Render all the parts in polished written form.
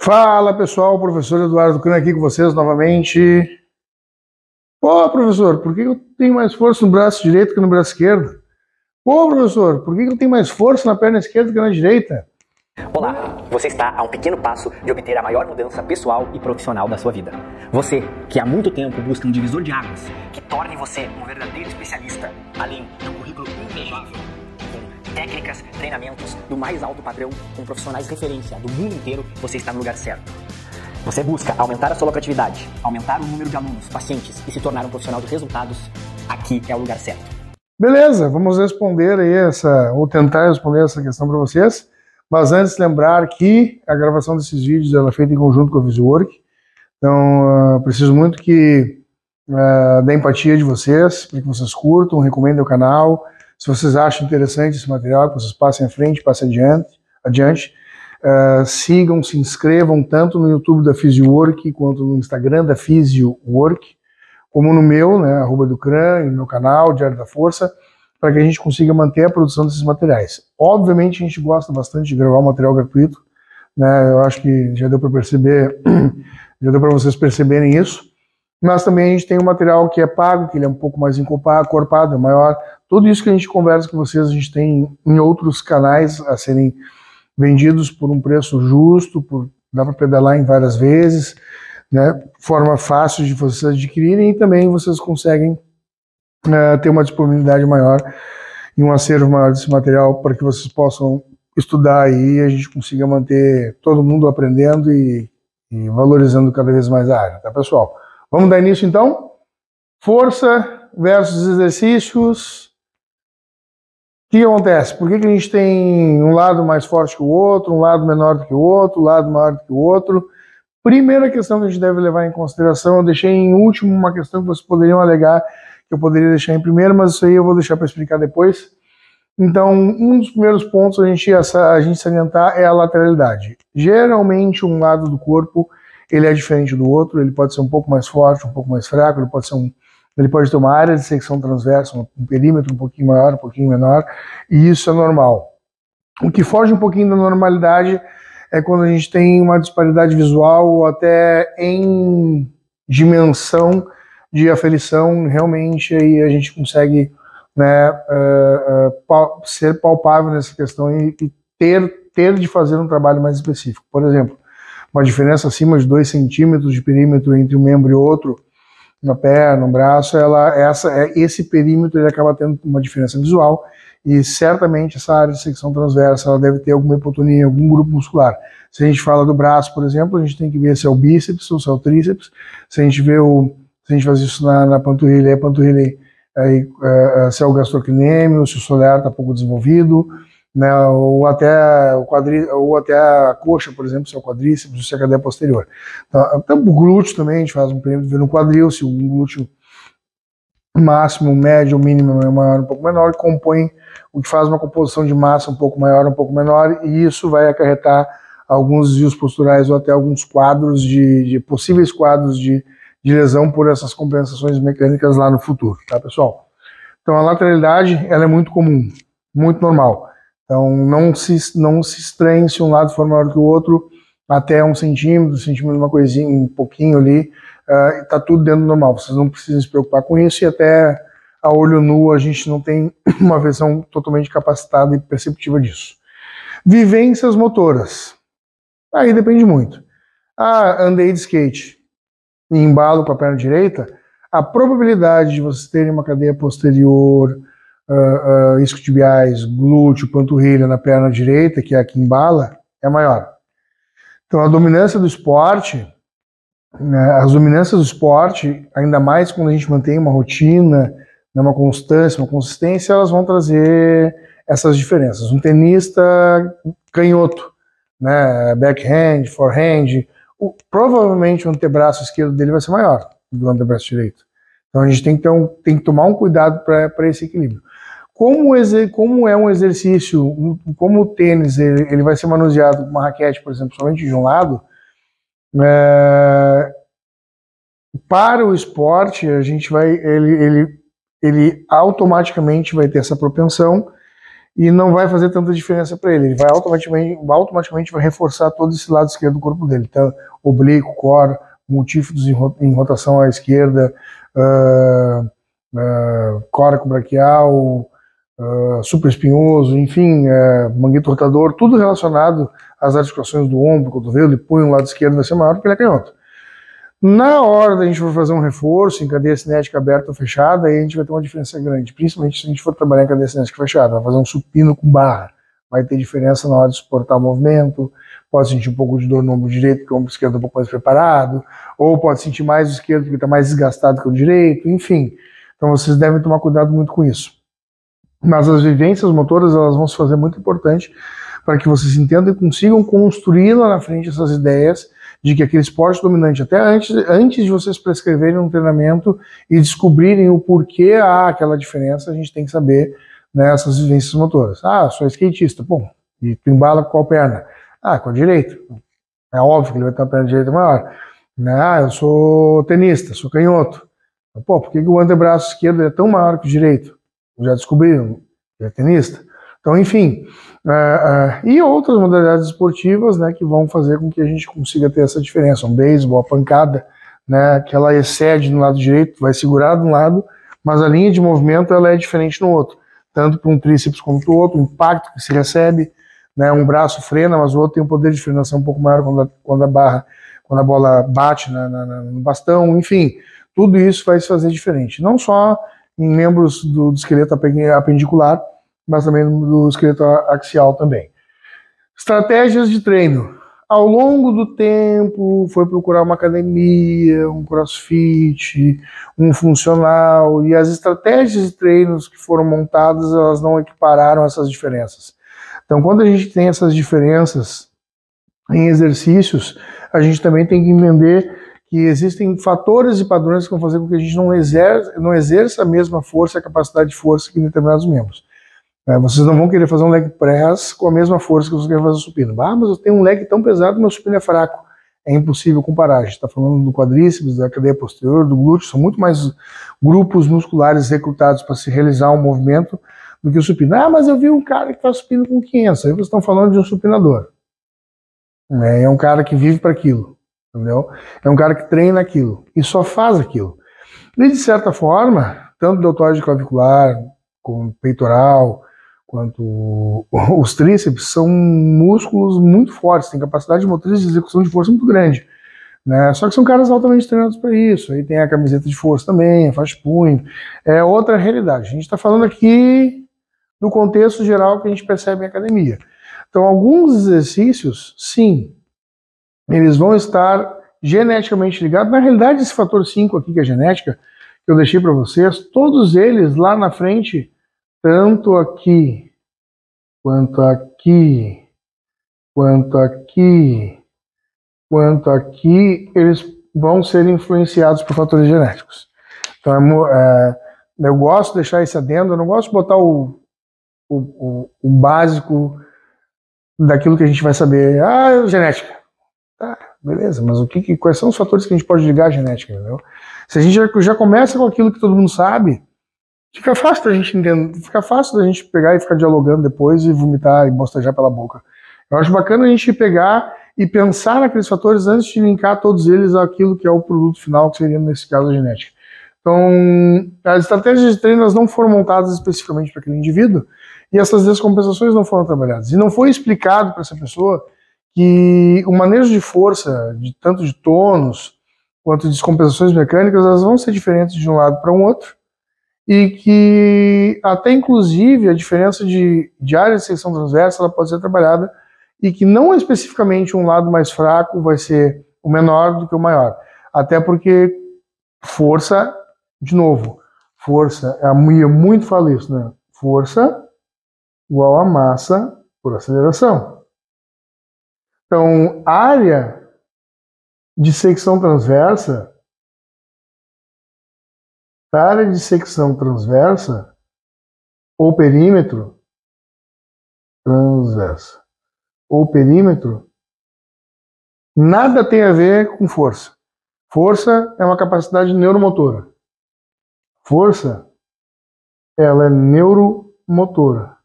Fala pessoal, professor Eduardo Cunha aqui com vocês novamente. Pô, professor, por que eu tenho mais força no braço direito que no braço esquerdo? Pô, professor, por que eu tenho mais força na perna esquerda que na direita? Olá, você está a um pequeno passo de obter a maior mudança pessoal e profissional da sua vida. Você, que há muito tempo busca um divisor de águas, que torne você um verdadeiro especialista, além de um currículo invejável, com técnicas, treinamentos do mais alto padrão, com profissionais de referência do mundo inteiro, você está no lugar certo. Você busca aumentar a sua lucratividade, aumentar o número de alunos, pacientes e se tornar um profissional de resultados, aqui é o lugar certo. Beleza, vamos responder aí ou tentar responder essa questão para vocês. Mas antes, lembrar que a gravação desses vídeos ela é feita em conjunto com a Visuwork. Então, preciso muito da empatia de vocês, para que vocês curtam, recomendem o canal. Se vocês acham interessante esse material, que vocês passem à frente, passem adiante. Sigam, se inscrevam tanto no YouTube da Visuwork, quanto no Instagram da Visuwork, como no meu, né, @Educran, no meu canal, Diário da Força, para que a gente consiga manter a produção desses materiais. Obviamente a gente gosta bastante de gravar material gratuito, né? Eu acho que já deu para perceber, já deu para vocês perceberem isso, mas também a gente tem um material que é pago, que ele é um pouco mais encorpado, é maior. Tudo isso que a gente conversa com vocês, a gente tem em outros canais a serem vendidos por um preço justo, dá para pedalar em várias vezes, né? Forma fácil de vocês adquirirem, e também vocês conseguem ter uma disponibilidade maior e um acervo maior desse material para que vocês possam estudar aí e a gente consiga manter todo mundo aprendendo e valorizando cada vez mais a área, tá, pessoal? Vamos dar início então? Força versus exercícios. O que acontece? Por que a gente tem um lado mais forte que o outro, um lado menor do que o outro, um lado maior do que o outro? Primeira questão que a gente deve levar em consideração, eu deixei em último uma questão que vocês poderiam alegar, que eu poderia deixar em primeiro, mas isso aí eu vou deixar para explicar depois. Então, um dos primeiros pontos a gente salientar é a lateralidade. Geralmente, um lado do corpo ele é diferente do outro, ele pode ser um pouco mais forte, um pouco mais fraco, ele pode ter uma área de secção transversa, um perímetro um pouquinho maior, um pouquinho menor, e isso é normal. O que foge um pouquinho da normalidade é quando a gente tem uma disparidade visual ou até em dimensão de aferição, realmente aí a gente consegue, né, ser palpável nessa questão e ter de fazer um trabalho mais específico. Por exemplo, uma diferença acima de 2 centímetros de perímetro entre um membro e outro, uma perna, um braço, esse perímetro ele acaba tendo uma diferença visual e certamente essa área de secção transversa ela deve ter alguma hipotonia em algum grupo muscular. Se a gente fala do braço, por exemplo, a gente tem que ver se é o bíceps ou se é o tríceps. Se a gente faz isso na panturrilha, a panturrilha se é o gastrocnêmio, se o solear está pouco desenvolvido, né, ou até o ou até a coxa, por exemplo, se é o quadríceps, ou se é a cadeia posterior. Então, o glúteo também, a gente faz um perímetro no quadril, se o glúteo máximo, médio, mínimo é maior, um pouco menor, compõe o que faz uma composição de massa um pouco maior, um pouco menor, e isso vai acarretar alguns desvios posturais ou até alguns quadros possíveis quadros de lesão por essas compensações mecânicas lá no futuro, tá, pessoal? Então a lateralidade ela é muito comum, muito normal. Então não se estranhe se um lado for maior que o outro, até 1 centímetro, uma coisinha, um pouquinho ali, está tudo dentro do normal. Vocês não precisam se preocupar com isso e até a olho nu a gente não tem uma visão totalmente capacitada e perceptiva disso. Vivências motoras. Aí depende muito. Andei de skate e embalo com a perna direita, a probabilidade de vocês terem uma cadeia posterior, isquiotibiais, glúteo, panturrilha na perna direita, que é a que embala, é maior. Então a dominância do esporte, né, as dominâncias do esporte, ainda mais quando a gente mantém uma rotina, né, uma constância, uma consistência, elas vão trazer essas diferenças. Um tenista canhoto, né, backhand, forehand, provavelmente o antebraço esquerdo dele vai ser maior do antebraço direito. Então a gente tem que tomar um cuidado para esse equilíbrio. Como é um exercício, como o tênis ele vai ser manuseado com uma raquete, por exemplo, somente de um lado, para o esporte a gente ele automaticamente vai ter essa propensão e não vai fazer tanta diferença para ele. Ele vai automaticamente vai reforçar todo esse lado esquerdo do corpo dele. Então, oblíquo, core, multífidos em rotação à esquerda, córaco braquial, supraespinhoso, enfim, manguito rotador, tudo relacionado às articulações do ombro, cotovelo e punho, lado esquerdo vai ser maior porque ele é canhoto. Na hora da gente for fazer um reforço em cadeia cinética aberta ou fechada, aí a gente vai ter uma diferença grande, principalmente se a gente for trabalhar em cadeia cinética fechada, vai fazer um supino com barra, vai ter diferença na hora de suportar o movimento, pode sentir um pouco de dor no ombro direito, porque o ombro esquerdo é um pouco mais preparado, ou pode sentir mais o esquerdo porque está mais desgastado que o direito, enfim. Então vocês devem tomar cuidado muito com isso. Mas as vivências motoras, elas vão se fazer muito importante para que vocês entendam e consigam construir lá na frente essas ideias de que aquele esporte dominante, até antes de vocês prescreverem um treinamento e descobrirem o porquê há aquela diferença, a gente tem que saber, né, essas vivências motoras. Ah, sou skatista, bom, e tu embala com qual perna? Ah, com a direita. É óbvio que ele vai ter uma perna direita maior. Ah, eu sou tenista, sou canhoto. Pô, por que o antebraço esquerdo é tão maior que o direito? Já descobriram? Ele é tenista. Então, enfim, e outras modalidades esportivas, né, que vão fazer com que a gente consiga ter essa diferença. Um beisebol, a pancada, né, que ela excede no lado direito, vai segurar de um lado, mas a linha de movimento ela é diferente no outro, tanto para um tríceps como para o outro, o impacto que se recebe, né, um braço frena, mas o outro tem um poder de frenação um pouco maior quando a bola bate no bastão, enfim, tudo isso vai se fazer diferente, não só em membros do esqueleto apendicular, mas também do esqueleto axial também. Estratégias de treino. Ao longo do tempo, foi procurar uma academia, um crossfit, um funcional, e as estratégias de treinos que foram montadas, elas não equipararam essas diferenças. Então, quando a gente tem essas diferenças em exercícios, a gente também tem que entender que existem fatores e padrões que vão fazer com que a gente não exerça a mesma força, a capacidade de força que em determinados membros. Vocês não vão querer fazer um leg press com a mesma força que vocês querem fazer o supino. Ah, mas eu tenho um leg tão pesado, meu supino é fraco. É impossível comparar. A gente está falando do quadríceps, da cadeia posterior, do glúteo, são muito mais grupos musculares recrutados para se realizar um movimento do que o supino. Ah, mas eu vi um cara que faz supino com 500. Aí vocês estão falando de um supinador. É um cara que vive para aquilo, entendeu? É um cara que treina aquilo e só faz aquilo. E de certa forma, tanto deltoide clavicular, como peitoral, quanto os tríceps, são músculos muito fortes, têm capacidade motriz de execução de força muito grande, né? Só que são caras altamente treinados para isso. Aí tem a camiseta de força também, a faixa de punho, é outra realidade. A gente está falando aqui do contexto geral que a gente percebe em academia. Então, alguns exercícios, sim, eles vão estar geneticamente ligados. Na realidade, esse fator 5 aqui, que é a genética, que eu deixei para vocês, todos eles lá na frente, tanto aqui, quanto aqui, quanto aqui, quanto aqui, eles vão ser influenciados por fatores genéticos. Então, eu gosto de deixar esse adendo, eu não gosto de botar o básico daquilo que a gente vai saber. Ah, genética. Tá, beleza, mas quais são os fatores que a gente pode ligar à genética, entendeu? Se a gente já começa com aquilo que todo mundo sabe, fica fácil da gente entender, fica fácil da gente pegar e ficar dialogando depois e vomitar e bostejar pela boca. Eu acho bacana a gente pegar e pensar naqueles fatores antes de linkar todos eles àquilo que é o produto final, que seria, nesse caso, a genética. Então, as estratégias de treino elas não foram montadas especificamente para aquele indivíduo e essas descompensações não foram trabalhadas. E não foi explicado para essa pessoa que o manejo de força, tanto de tônus quanto de descompensações mecânicas, elas vão ser diferentes de um lado para um outro, e que até inclusive a diferença de área de secção transversa ela pode ser trabalhada, e que não especificamente um lado mais fraco vai ser o menor do que o maior. Até porque força, de novo, força, eu muito falo isso, né? Força igual a massa por aceleração. Então, área de secção transversa, ou perímetro, nada tem a ver com força. Força é uma capacidade neuromotora. Força, ela é neuromotora.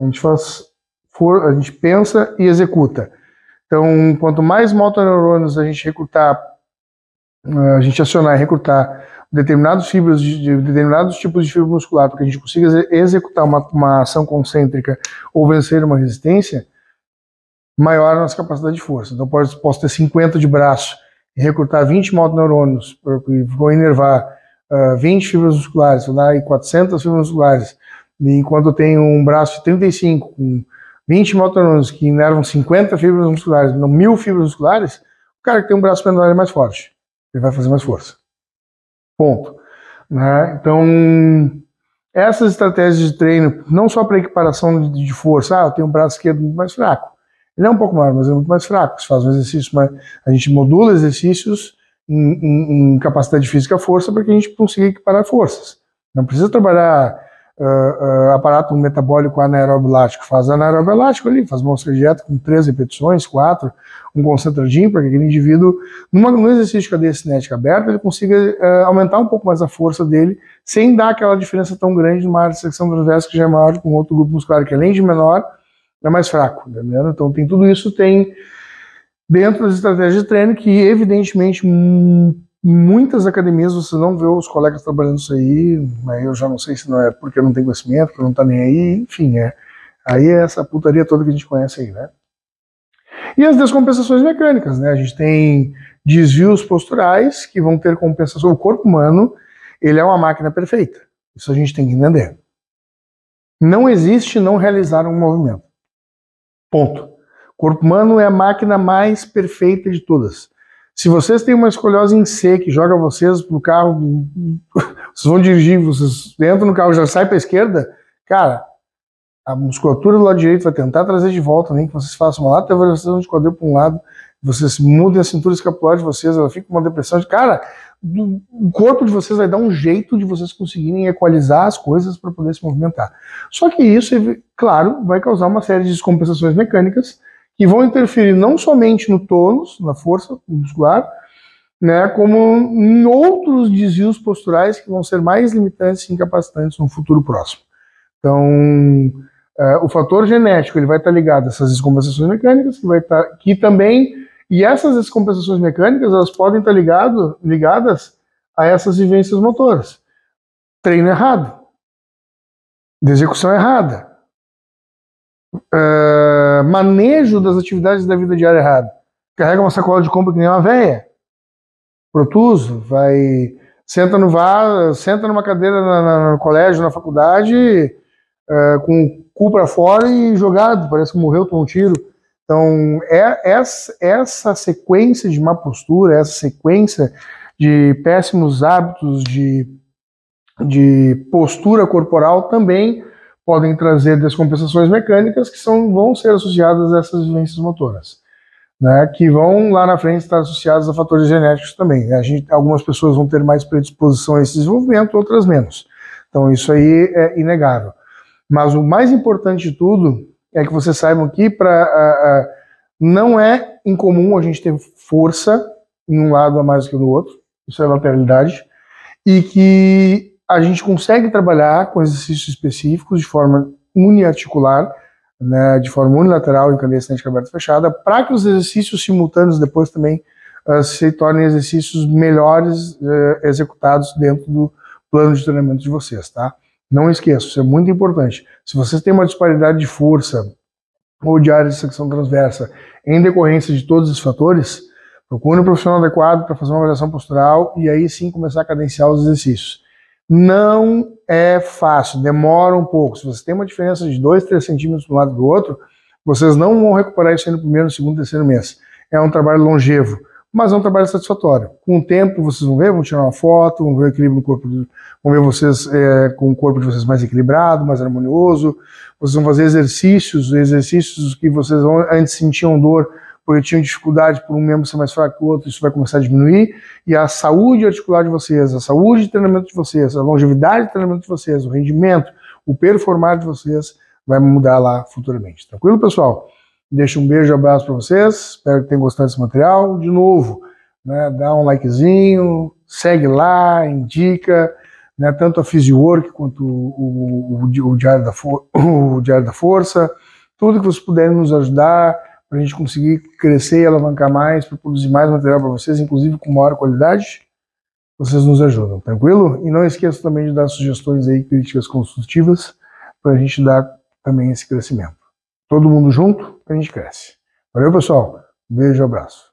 A gente a gente pensa e executa. Então, quanto mais motoneurônios a gente recrutar, a gente acionar e recrutar determinados tipos de fibra muscular, para que a gente consiga executar uma ação concêntrica ou vencer uma resistência, maior a nossa capacidade de força. Então, posso ter 50 de braço e recrutar 20 motoneurônios, vou inervar 20 fibras musculares, vou dar aí 400 fibras musculares, e enquanto eu tenho um braço de 35 com 20 motoneurônios que inervam 50 fibras musculares, não 1000 fibras musculares, o cara que tem um braço menor é mais forte. Ele vai fazer mais força. Ponto. Né? Então, essas estratégias de treino, não só para equiparação de força, eu tenho um braço esquerdo muito mais fraco. Ele é um pouco maior, mas é muito mais fraco. Se faz um exercício, a gente modula exercícios em capacidade física força para que a gente consiga equiparar forças. Não precisa trabalhar aparato metabólico anaeróbio elástico. Faz anaeróbio elástico ali, faz uma dieta com 3 repetições, 4, um concentradinho, para que aquele indivíduo, num exercício de cadeia cinética aberta, ele consiga aumentar um pouco mais a força dele, sem dar aquela diferença tão grande numa área de secção transversa que já é maior com outro grupo muscular, que além de menor, é mais fraco, entendeu? Então tem tudo isso, tem dentro das estratégias de treino que, evidentemente, muitas academias você não vê os colegas trabalhando isso aí, mas eu já não sei se não é porque não tem conhecimento, porque não tá nem aí, enfim, aí é essa putaria toda que a gente conhece aí, né? E as descompensações mecânicas, né? A gente tem desvios posturais que vão ter compensação. O corpo humano, ele é uma máquina perfeita. Isso a gente tem que entender. Não existe não realizar um movimento. Ponto. O corpo humano é a máquina mais perfeita de todas. Se vocês têm uma escoliose em C que joga vocês pro carro, vocês vão dirigir, vocês entram no carro e já sai para a esquerda, cara, a musculatura do lado direito vai tentar trazer de volta, nem que vocês façam uma lateralização de quadril para um lado, vocês mudem a cintura escapular de vocês, ela fica com uma depressão de cara, o corpo de vocês vai dar um jeito de vocês conseguirem equalizar as coisas para poder se movimentar. Só que isso, claro, vai causar uma série de descompensações mecânicas que vão interferir não somente no tônus, na força muscular, né, como em outros desvios posturais que vão ser mais limitantes e incapacitantes no futuro próximo. Então, o fator genético ele vai estar ligado a essas descompensações mecânicas, que também, e essas descompensações mecânicas elas podem estar ligadas a essas vivências motoras. Treino errado, de execução errada, manejo das atividades da vida diária errado. Carrega uma sacola de compra que nem uma véia, protuso, senta numa cadeira no colégio, na faculdade, com o cu para fora e jogado, parece que morreu, tomou um tiro. Então, essa sequência de má postura, essa sequência de péssimos hábitos de postura corporal também podem trazer descompensações mecânicas que vão ser associadas a essas vivências motoras, né, que vão lá na frente estar associadas a fatores genéticos também. Algumas pessoas vão ter mais predisposição a esse desenvolvimento, outras menos. Então, isso aí é inegável. Mas o mais importante de tudo é que vocês saibam que não é incomum a gente ter força em um lado a mais do que no outro, isso é lateralidade, e que a gente consegue trabalhar com exercícios específicos de forma uniarticular, né, de forma unilateral em cadeia cinética aberta e fechada, para que os exercícios simultâneos depois também se tornem exercícios melhores executados dentro do plano de treinamento de vocês, tá? Não esqueça, isso é muito importante. Se vocês têm uma disparidade de força ou de área de secção transversa em decorrência de todos esses fatores, procure um profissional adequado para fazer uma avaliação postural e aí sim começar a cadenciar os exercícios. Não é fácil, demora um pouco. Se você tem uma diferença de 2, 3 centímetros de um lado do outro, vocês não vão recuperar isso aí no primeiro, no segundo, terceiro mês. É um trabalho longevo, mas é um trabalho satisfatório. Com o tempo vocês vão ver, vão tirar uma foto, vão ver o equilíbrio no corpo, vão ver vocês com o corpo de vocês mais equilibrado, mais harmonioso. Vocês vão fazer exercícios que vocês antes sentiam dor porque tinham dificuldade por um membro ser mais fraco que o outro, isso vai começar a diminuir, e a saúde articular de vocês, a saúde de treinamento de vocês, a longevidade de treinamento de vocês, o rendimento, o performar de vocês vai mudar lá futuramente. Tranquilo, pessoal? Deixo um beijo e abraço para vocês, espero que tenham gostado desse material. De novo, né, dá um likezinho, segue lá, indica, né, tanto a Physiwork quanto o Diário da Força, tudo que vocês puderem nos ajudar para a gente conseguir crescer e alavancar mais, para produzir mais material para vocês, inclusive com maior qualidade, vocês nos ajudam, tranquilo? E não esqueça também de dar sugestões aí, críticas construtivas, para a gente dar também esse crescimento. Todo mundo junto, a gente cresce. Valeu, pessoal. Beijo, abraço.